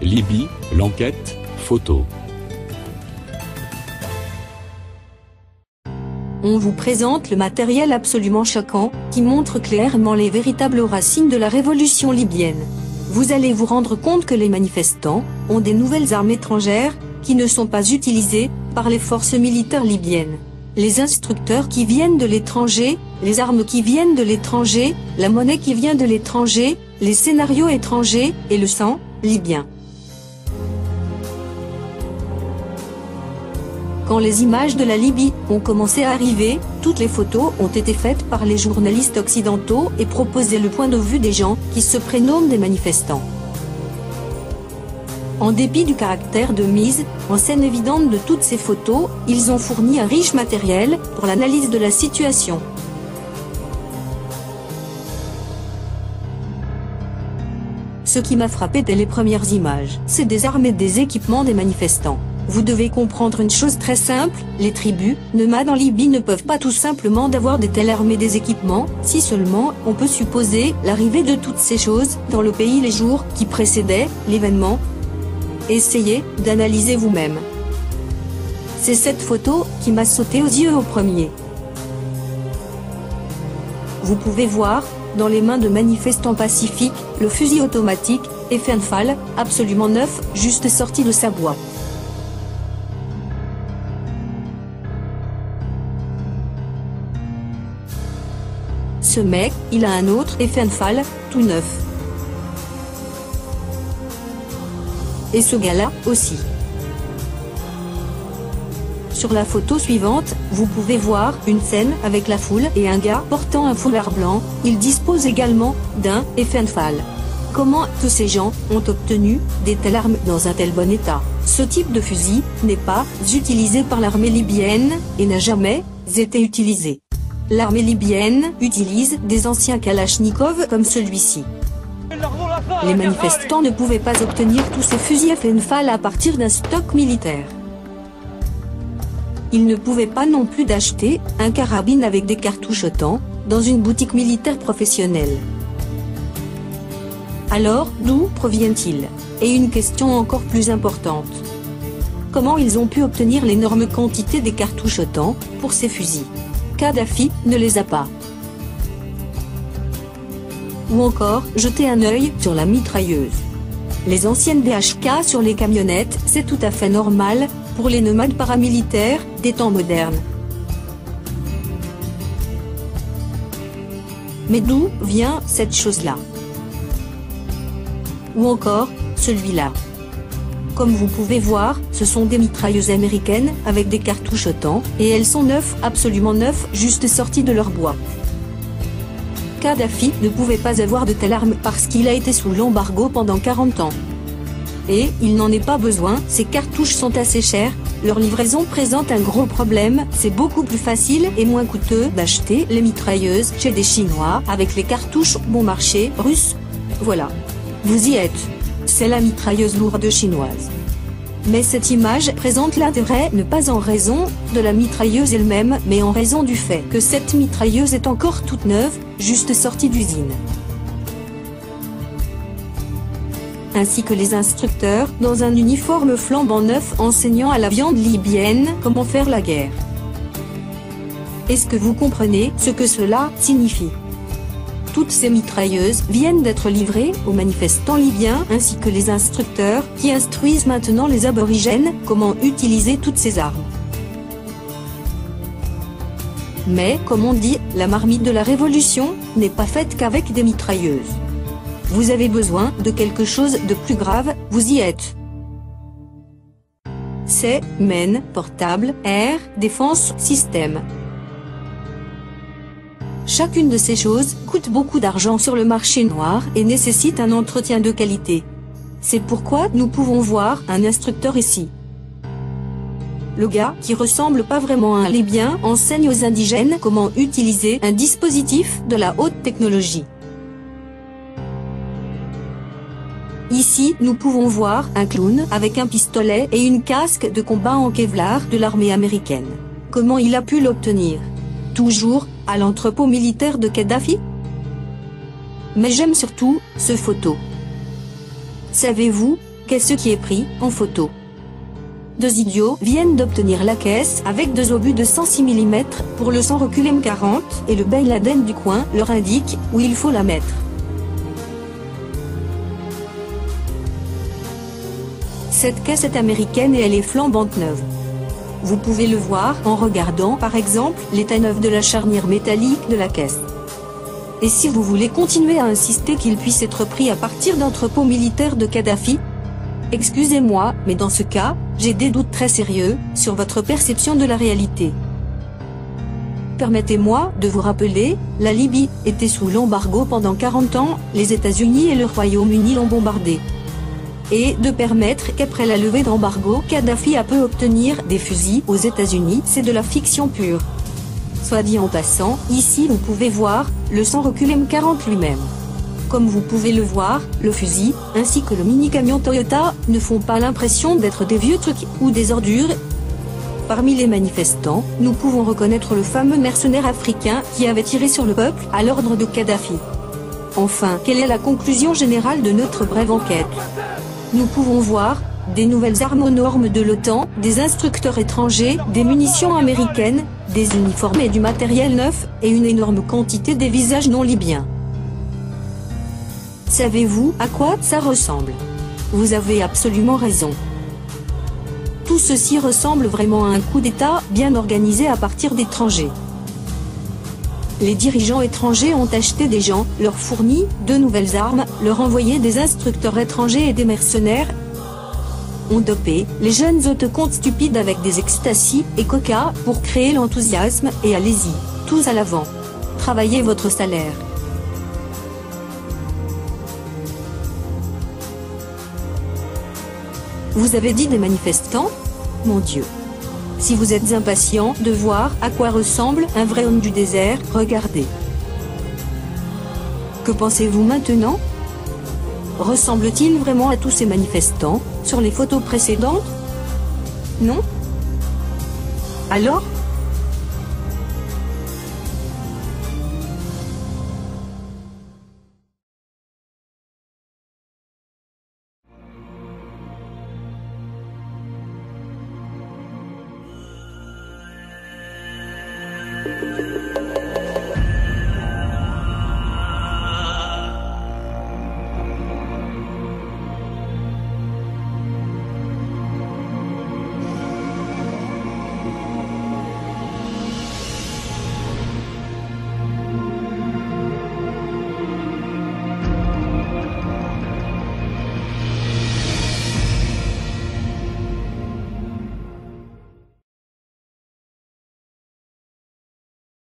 Libye, l'enquête, photo. On vous présente le matériel absolument choquant, qui montre clairement les véritables racines de la révolution libyenne. Vous allez vous rendre compte que les manifestants ont des nouvelles armes étrangères, qui ne sont pas utilisées par les forces militaires libyennes. Les instructeurs qui viennent de l'étranger, les armes qui viennent de l'étranger, la monnaie qui vient de l'étranger, les scénarios étrangers, et le sang libyen. Quand les images de la Libye ont commencé à arriver, toutes les photos ont été faites par les journalistes occidentaux et proposaient le point de vue des gens qui se prénomment des manifestants. En dépit du caractère de mise en scène évidente de toutes ces photos, ils ont fourni un riche matériel pour l'analyse de la situation. Ce qui m'a frappé dès les premières images, c'est des armes et des équipements des manifestants. Vous devez comprendre une chose très simple, les tribus nomades en Libye ne peuvent pas tout simplement d'avoir de telles armes et des équipements, si seulement on peut supposer l'arrivée de toutes ces choses dans le pays les jours qui précédaient l'événement. Essayez d'analyser vous-même. C'est cette photo qui m'a sauté aux yeux au premier. Vous pouvez voir, dans les mains de manifestants pacifiques, le fusil automatique, Fenfal, absolument neuf, juste sorti de sa boîte. Ce mec, il a un autre Fenfal, tout neuf. Et ce gars-là, aussi. Sur la photo suivante, vous pouvez voir une scène avec la foule et un gars portant un foulard blanc, il dispose également d'un Fenfal. Comment tous ces gens ont obtenu des telles armes dans un tel bon état? Ce type de fusil n'est pas utilisé par l'armée libyenne et n'a jamais été utilisé. L'armée libyenne utilise des anciens Kalachnikov comme celui-ci. Les manifestants ne pouvaient pas obtenir tous ces fusils Fenfal à partir d'un stock militaire. Ils ne pouvaient pas non plus d'acheter un carabine avec des cartouches autant dans une boutique militaire professionnelle. Alors, d'où proviennent-ils? Et une question encore plus importante. Comment ils ont pu obtenir l'énorme quantité des cartouches autant pour ces fusils? Kadhafi ne les a pas. Ou encore, jetez un œil sur la mitrailleuse. Les anciennes BHK sur les camionnettes, c'est tout à fait normal, pour les nomades paramilitaires, des temps modernes. Mais d'où vient cette chose-là? Ou encore, celui-là. Comme vous pouvez voir, ce sont des mitrailleuses américaines avec des cartouches autant, et elles sont neuves, absolument neuves, juste sorties de leur boîte. Kadhafi ne pouvait pas avoir de telles armes parce qu'il a été sous l'embargo pendant 40 ans. Et il n'en est pas besoin, ces cartouches sont assez chères, leur livraison présente un gros problème, c'est beaucoup plus facile et moins coûteux d'acheter les mitrailleuses chez des Chinois avec les cartouches bon marché russes. Voilà. Vous y êtes. C'est la mitrailleuse lourde chinoise. Mais cette image présente l'intérêt ne pas en raison de la mitrailleuse elle-même, mais en raison du fait que cette mitrailleuse est encore toute neuve, juste sortie d'usine. Ainsi que les instructeurs dans un uniforme flambant neuf enseignant à la viande libyenne comment faire la guerre. Est-ce que vous comprenez ce que cela signifie? Toutes ces mitrailleuses viennent d'être livrées aux manifestants libyens ainsi que les instructeurs qui instruisent maintenant les aborigènes comment utiliser toutes ces armes. Mais, comme on dit, la marmite de la révolution n'est pas faite qu'avec des mitrailleuses. Vous avez besoin de quelque chose de plus grave, vous y êtes. C'est MEN, Portable, Air, Défense, Système. Chacune de ces choses coûte beaucoup d'argent sur le marché noir et nécessite un entretien de qualité. C'est pourquoi nous pouvons voir un instructeur ici. Le gars, qui ressemble pas vraiment à un Libyen, enseigne aux indigènes comment utiliser un dispositif de la haute technologie. Ici, nous pouvons voir un clown avec un pistolet et une casque de combat en Kevlar de l'armée américaine. Comment il a pu l'obtenir? Toujours à l'entrepôt militaire de Kadhafi? Mais j'aime surtout ce photo. Savez-vous Qu'est-ce qui est pris en photo? Deux idiots viennent d'obtenir la caisse avec deux obus de 106 mm pour le sans recul M40 et le Ben Laden du coin leur indique où il faut la mettre. Cette caisse est américaine et elle est flambante neuve. Vous pouvez le voir en regardant par exemple l'état neuf de la charnière métallique de la caisse. Et si vous voulez continuer à insister qu'il puisse être pris à partir d'entrepôts militaires de Kadhafi, excusez-moi, mais dans ce cas, j'ai des doutes très sérieux sur votre perception de la réalité. Permettez-moi de vous rappeler, la Libye était sous l'embargo pendant 40 ans, les États-Unis et le Royaume-Uni l'ont bombardé. Et de permettre qu'après la levée d'embargo, Kadhafi a pu obtenir des fusils aux États-Unis, c'est de la fiction pure. Soit dit en passant, ici vous pouvez voir le sans recul M40 lui-même. Comme vous pouvez le voir, le fusil, ainsi que le mini-camion Toyota, ne font pas l'impression d'être des vieux trucs ou des ordures. Parmi les manifestants, nous pouvons reconnaître le fameux mercenaire africain qui avait tiré sur le peuple à l'ordre de Kadhafi. Enfin, quelle est la conclusion générale de notre brève enquête? Nous pouvons voir des nouvelles armes aux normes de l'OTAN, des instructeurs étrangers, des munitions américaines, des uniformes et du matériel neuf, et une énorme quantité des visages non libyens. Savez-vous à quoi ça ressemble? Vous avez absolument raison. Tout ceci ressemble vraiment à un coup d'État bien organisé à partir d'étrangers. Les dirigeants étrangers ont acheté des gens, leur fourni de nouvelles armes, leur envoyé des instructeurs étrangers et des mercenaires, ont dopé les jeunes autocomptes stupides avec des ecstasy et coca pour créer l'enthousiasme, et allez-y, tous à l'avant. Travaillez votre salaire. Vous avez dit des manifestants? Mon Dieu. Si vous êtes impatient de voir à quoi ressemble un vrai homme du désert, regardez. Que pensez-vous maintenant? Ressemble-t-il vraiment à tous ces manifestants sur les photos précédentes? Non? Alors,